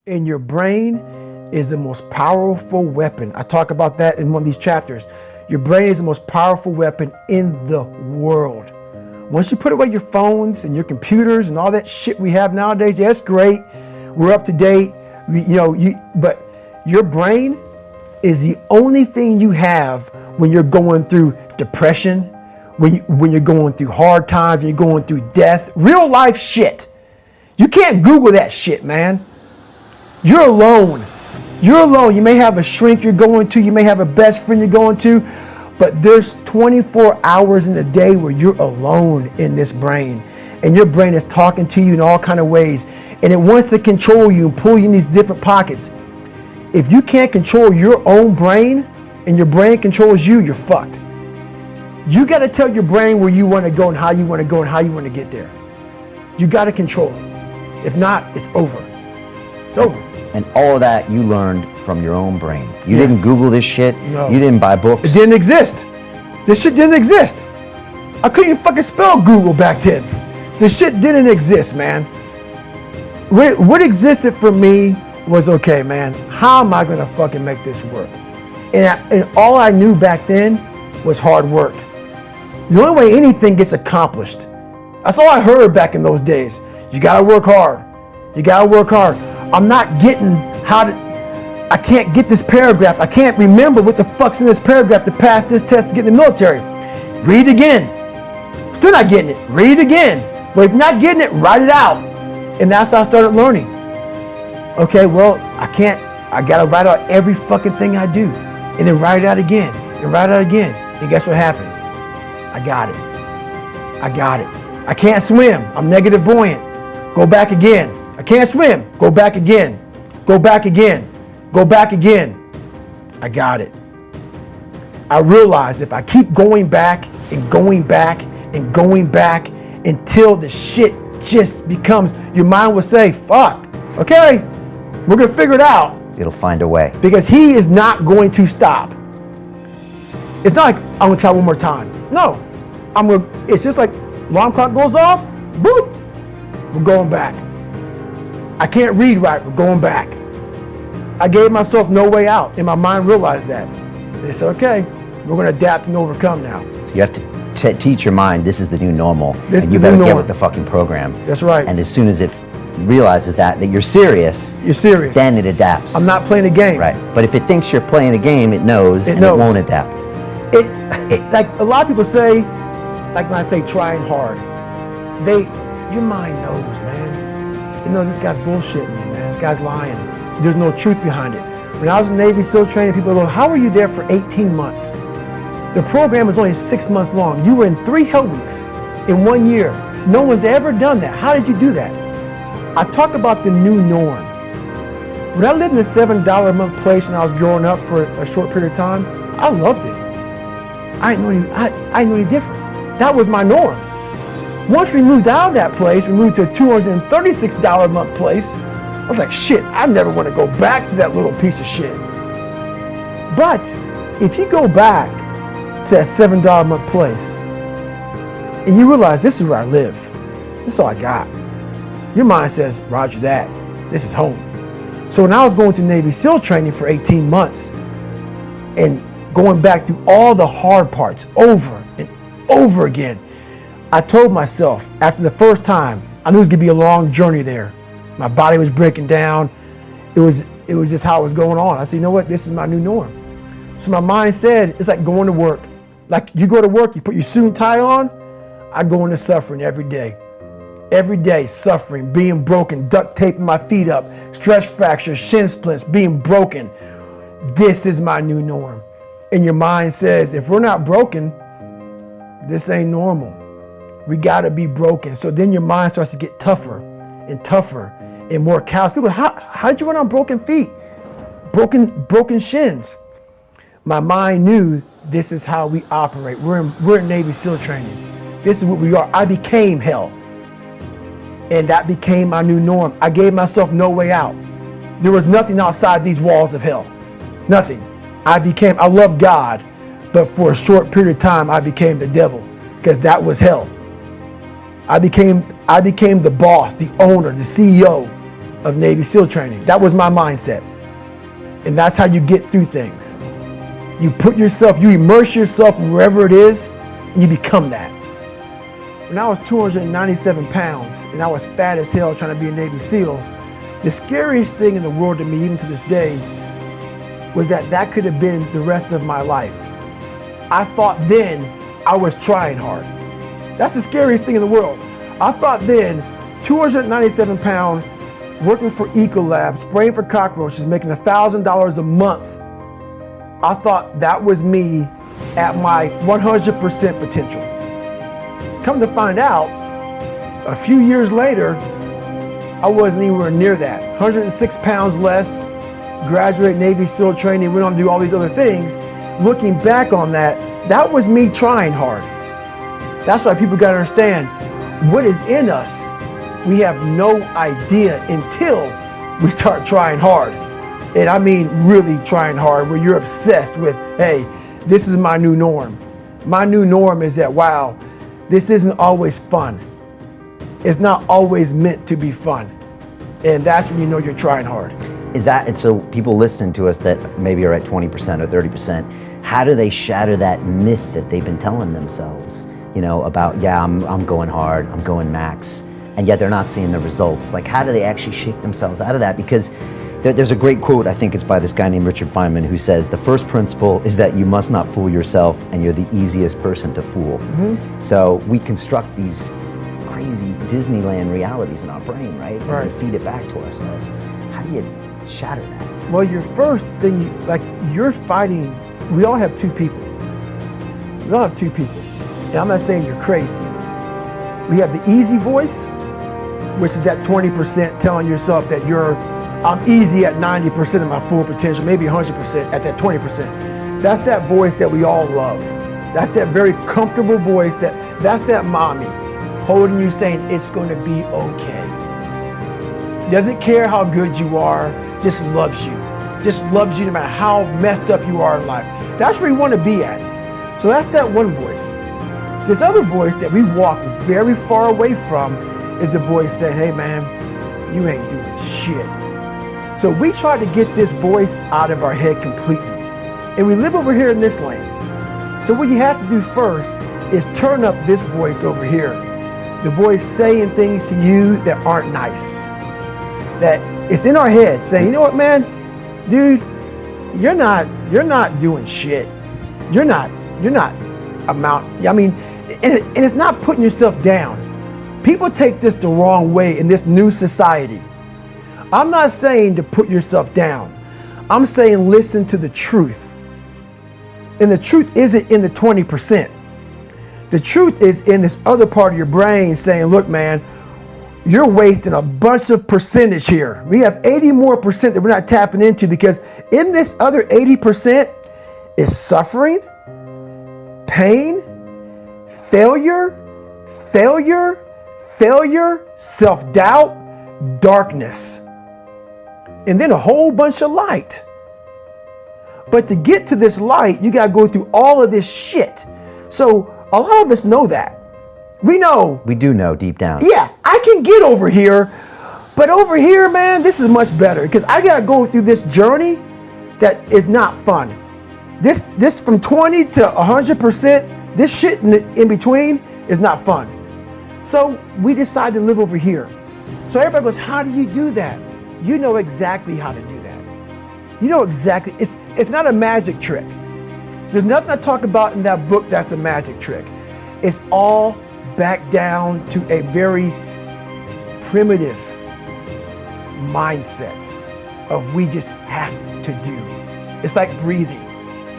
And your brain is the most powerful weapon. I talk about that in one of these chapters. Your brain is the most powerful weapon in the world. Once you put away your phones and your computers and all that shit we have nowadays, yeah, it's great. We're up to date. But your brain is the only thing you have when you're going through depression, when you're going through hard times, when you're going through death, real life shit. You can't Google that shit, man. You're alone. You're alone. You may have a shrink you're going to. You may have a best friend you're going to. But there's 24 hours in a day where you're alone in this brain. And your brain is talking to you in all kind of ways. And it wants to control you and pull you in these different pockets. If you can't control your own brain and your brain controls you, you're fucked. You got to tell your brain where you want to go and how you want to go and how you want to get there. You got to control it. If not, it's over. It's over. And all of that you learned from your own brain. You didn't Google this shit. No. You didn't buy books. It didn't exist. This shit didn't exist. I couldn't even fucking spell Google back then. This shit didn't exist, man. What existed for me was, okay, man, how am I gonna fucking make this work? And all I knew back then was hard work. The only way anything gets accomplished. That's all I heard back in those days. You gotta work hard. You gotta work hard. I'm not getting I can't get this paragraph. I can't remember what the fuck's in this paragraph to pass this test to get in the military. Read it again. Still not getting it. Read it again. But if you're not getting it, write it out. And that's how I started learning. Okay, well, I gotta write out every fucking thing I do. And then write it out again. And write it out again. And guess what happened? I got it. I got it. I can't swim. I'm negative buoyant. Go back again. I can't swim. Go back again. Go back again. Go back again. I got it. I realized if I keep going back and going back and going back until the shit just becomes, your mind will say, fuck, okay, we're going to figure it out. It'll find a way. Because he is not going to stop. It's not like I'm going to try one more time. No. It's just like alarm clock goes off, boop, we're going back. I can't read right, we're going back. I gave myself no way out, and my mind realized that. They said, okay, we're going to adapt and overcome now. So you have to teach your mind this is the new normal, This and you better get with the fucking program. That's right. And as soon as it realizes that you're serious, then it adapts. I'm not playing a game. Right. But if it thinks you're playing a game, it knows. It won't adapt. Like a lot of people say, like when I say trying hard, your mind knows, man. It knows this guy's bullshitting me, man. This guy's lying. There's no truth behind it. When I was in Navy SEAL training, people go, how were you there for 18 months? The program was only 6 months long. You were in 3 hell weeks in 1 year. No one's ever done that. How did you do that? I talk about the new norm. When I lived in a $7 a month place when I was growing up for a short period of time, I loved it. I didn't know any different. That was my norm. Once we moved out of that place, we moved to a $236 a month place. I was like, shit, I never want to go back to that little piece of shit. But if you go back to that $7 a month place and you realize this is where I live, this is all I got, your mind says, roger that, this is home. So when I was going to Navy SEAL training for 18 months and going back through all the hard parts over and over again, I told myself after the first time, I knew it was gonna be a long journey there. My body was breaking down. It was just how it was going on. I said, you know what? This is my new norm. So my mind said, it's like going to work. Like you go to work, you put your suit and tie on. I go into suffering every day. Every day, suffering, being broken, duct taping my feet up, stress fractures, shin splints, being broken. This is my new norm. And your mind says, if we're not broken, this ain't normal. We gotta be broken. So then your mind starts to get tougher and tougher and more callous. People, how did you run on broken feet? Broken shins. My mind knew this is how we operate. We're in Navy SEAL training. This is what we are. I became hell. And that became my new norm. I gave myself no way out. There was nothing outside these walls of hell. Nothing. I love God, but for a short period of time, I became the devil because that was hell. I became the boss, the owner, the CEO of Navy SEAL training. That was my mindset. And that's how you get through things. You immerse yourself wherever it is, and you become that. When I was 297 pounds and I was fat as hell trying to be a Navy SEAL, the scariest thing in the world to me, even to this day, was that could have been the rest of my life. I thought then I was trying hard. That's the scariest thing in the world. I thought then, 297 pound, working for Ecolab, spraying for cockroaches, making $1,000 a month. I thought that was me at my 100% potential. Come to find out, a few years later, I wasn't anywhere near that. 106 pounds less, graduate Navy SEAL training, went on to do all these other things. Looking back on that was me trying hard. That's why people gotta understand, what is in us, we have no idea until we start trying hard. And I mean really trying hard, where you're obsessed with, hey, this is my new norm. My new norm is that, wow, this isn't always fun. It's not always meant to be fun. And that's when you know you're trying hard. Is that, and so people listening to us that maybe are at 20% or 30%, how do they shatter that myth that they've been telling themselves, about, yeah, I'm going hard, I'm going max, and yet they're not seeing the results? Like, how do they actually shake themselves out of that? Because there's a great quote, I think it's by this guy named Richard Feynman, who says, the first principle is that you must not fool yourself, and you're the easiest person to fool. Mm-hmm. So we construct these crazy Disneyland realities in our brain, right? And then feed it back to ourselves. How do you shatter that? Well, your first thing, you're fighting, we all have two people. We all have two people. And I'm not saying you're crazy. We have the easy voice, which is that 20% telling yourself that I'm easy at 90% of my full potential, maybe 100% at that 20%. That's that voice that we all love. That's that very comfortable voice, that's that mommy holding you saying it's going to be okay. Doesn't care how good you are, just loves you. Just loves you no matter how messed up you are in life. That's where you want to be at. So that's that one voice. This other voice that we walk very far away from is a voice saying, hey man, you ain't doing shit. So we try to get this voice out of our head completely. And we live over here in this lane. So what you have to do first is turn up this voice over here. The voice saying things to you that aren't nice. That it's in our head saying, you know what, man, dude, you're not doing shit. You're not and it's not putting yourself down. People take this the wrong way in this new society. I'm not saying to put yourself down. I'm saying listen to the truth. And the truth isn't in the 20%. The truth is in this other part of your brain saying, look, man, you're wasting a bunch of percentage here. We have 80 more percent that we're not tapping into, because in this other 80% is suffering, pain, failure, self-doubt, darkness, and then a whole bunch of light. But to get to this light, you got to go through all of this shit. So a lot of us know that. We know. We do know deep down. Yeah, I can get over here, but over here, man, this is much better, because I got to go through this journey that is not fun. This from 20 to 100%, this shit in between is not fun. So we decide to live over here. So everybody goes, how do you do that? You know exactly how to do that. You know exactly, it's not a magic trick. There's nothing I talk about in that book that's a magic trick. It's all back down to a very primitive mindset of we just have to do. It's like breathing.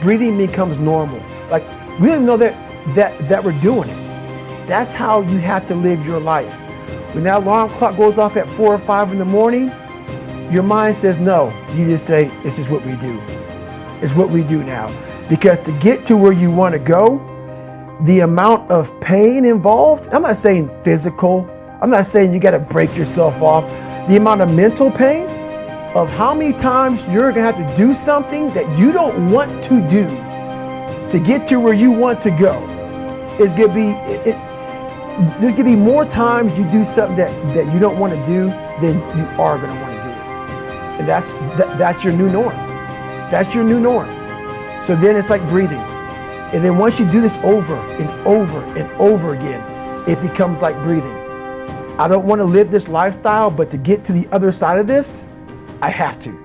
Breathing becomes normal. Like we don't even know that we're doing it. That's how you have to live your life. When that alarm clock goes off at 4 or 5 in the morning, your mind says no. You just say, this is what we do. It's what we do now. Because to get to where you want to go, the amount of pain involved, I'm not saying physical, I'm not saying you got to break yourself off. The amount of mental pain of how many times you're going to have to do something that you don't want to do to get to where you want to go is going to be, there's going to be more times you do something that you don't want to do than you are going to want to do. And that's your new norm. That's your new norm. So then it's like breathing. And then once you do this over and over and over again, it becomes like breathing. I don't want to live this lifestyle, but to get to the other side of this, I have to.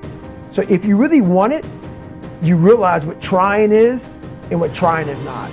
So if you really want it, you realize what trying is and what trying is not.